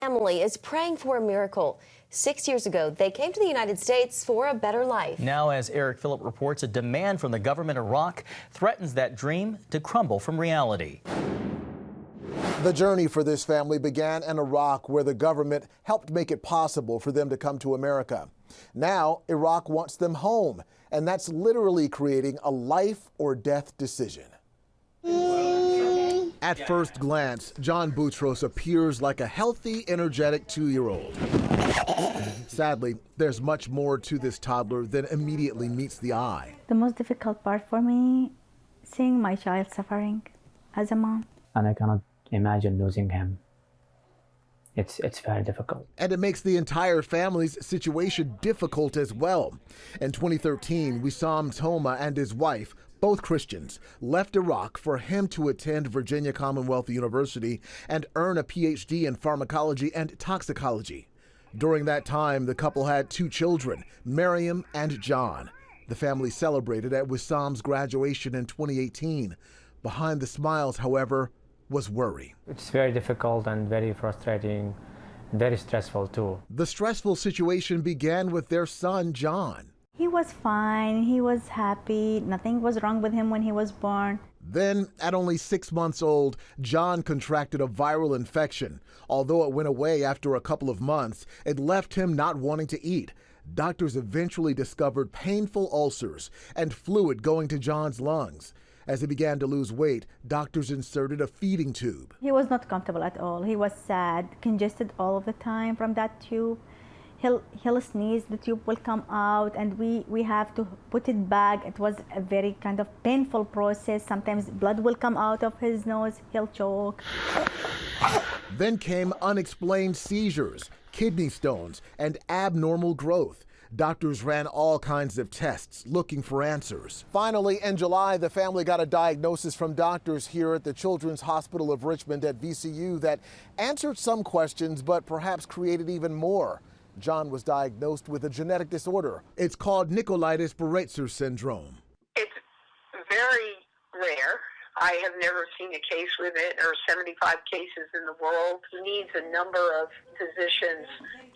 Family is praying for a miracle. 6 years ago, they came to the United States for a better life. Now, as Eric Phillip reports, a demand from the government of Iraq threatens that dream to crumble from reality. The journey for this family began in Iraq, where the government helped make it possible for them to come to America. Now, Iraq wants them home, and that's literally creating a life or death decision. At first glance, John Boutros appears like a healthy, energetic 2-year-old. Sadly, there's much more to this toddler than immediately meets the eye. The most difficult part for me, seeing my child suffering as a mom. And I cannot imagine losing him. It's very difficult. And it makes the entire family's situation difficult as well. In 2013, Wissam Toma and his wife, both Christians, left Iraq for him to attend Virginia Commonwealth University and earn a PhD in pharmacology and toxicology. During that time, the couple had 2 children, Miriam and John. The family celebrated at Wissam's graduation in 2018. Behind the smiles, however, was worry. It's very difficult and very frustrating, very stressful too. The stressful situation began with their son, John. He was fine, he was happy, nothing was wrong with him when he was born. Then, at only 6 months old, John contracted a viral infection. Although it went away after a couple of months, it left him not wanting to eat. Doctors eventually discovered painful ulcers and fluid going to John's lungs. As he began to lose weight, doctors inserted a feeding tube. He was not comfortable at all. He was sad, congested all of the time from that tube. He'll sneeze, the tube will come out, and we have to put it back. It was a very kind of painful process. Sometimes blood will come out of his nose, he'll choke. Then came unexplained seizures, kidney stones, and abnormal growth. Doctors ran all kinds of tests looking for answers. Finally, in July, the family got a diagnosis from doctors here at the Children's Hospital of Richmond at VCU that answered some questions, but perhaps created even more. John was diagnosed with a genetic disorder. It's called Nicolaitis-Baraitser syndrome. It's very rare. I have never seen a case with it. There are 75 cases in the world. He needs a number of physicians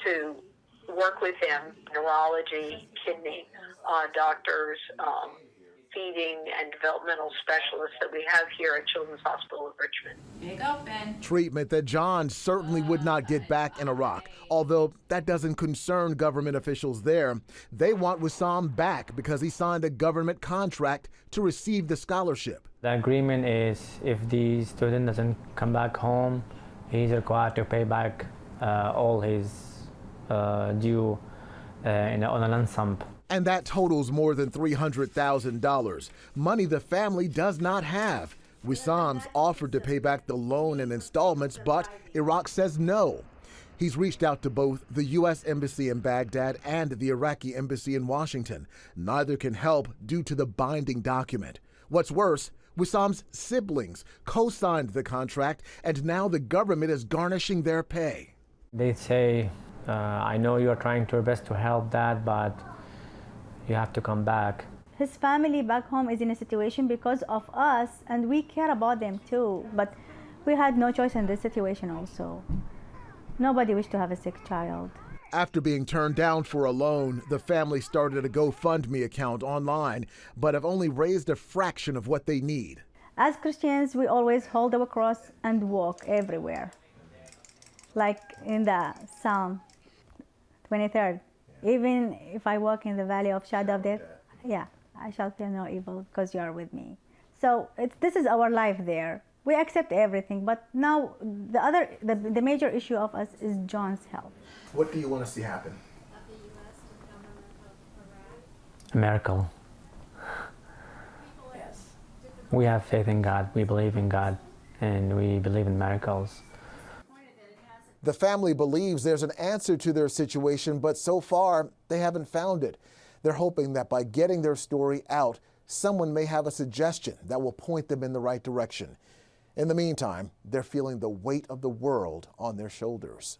to work with him, neurology, kidney doctors, feeding and developmental specialists that we have here at Children's Hospital of Richmond. Pick up, Ben. Treatment that John certainly would not get back in Iraq, although that doesn't concern government officials there. They want Wissam back because he signed a government contract to receive the scholarship. The agreement is if the student doesn't come back home, he's required to pay back all his due on a lump sum. And that totals more than $300,000, money the family does not have. Wissam's offered to pay back the loan in installments, but Iraq says no. He's reached out to both the U.S. Embassy in Baghdad and the Iraqi Embassy in Washington. Neither can help due to the binding document. What's worse, Wissam's siblings co-signed the contract, and now the government is garnishing their pay. They say, I know you're trying your best to help Dad, but you have to come back. His family back home is in a situation because of us, and we care about them too. But we had no choice in this situation also. Nobody wished to have a sick child. After being turned down for a loan, the family started a GoFundMe account online, but have only raised a fraction of what they need. As Christians, we always hold our cross and walk everywhere. Like in the Psalm 23rd. Even if I walk in the valley of shadow of death, I shall fear no evil because you are with me. So this is our life there. We accept everything, but now the major issue of us is John's health. What do you want to see happen? A miracle. We have faith in God, we believe in God, and we believe in miracles. The family believes there's an answer to their situation, but so far, they haven't found it. They're hoping that by getting their story out, someone may have a suggestion that will point them in the right direction. In the meantime, they're feeling the weight of the world on their shoulders.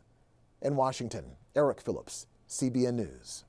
In Washington, Eric Phillips, CBN News.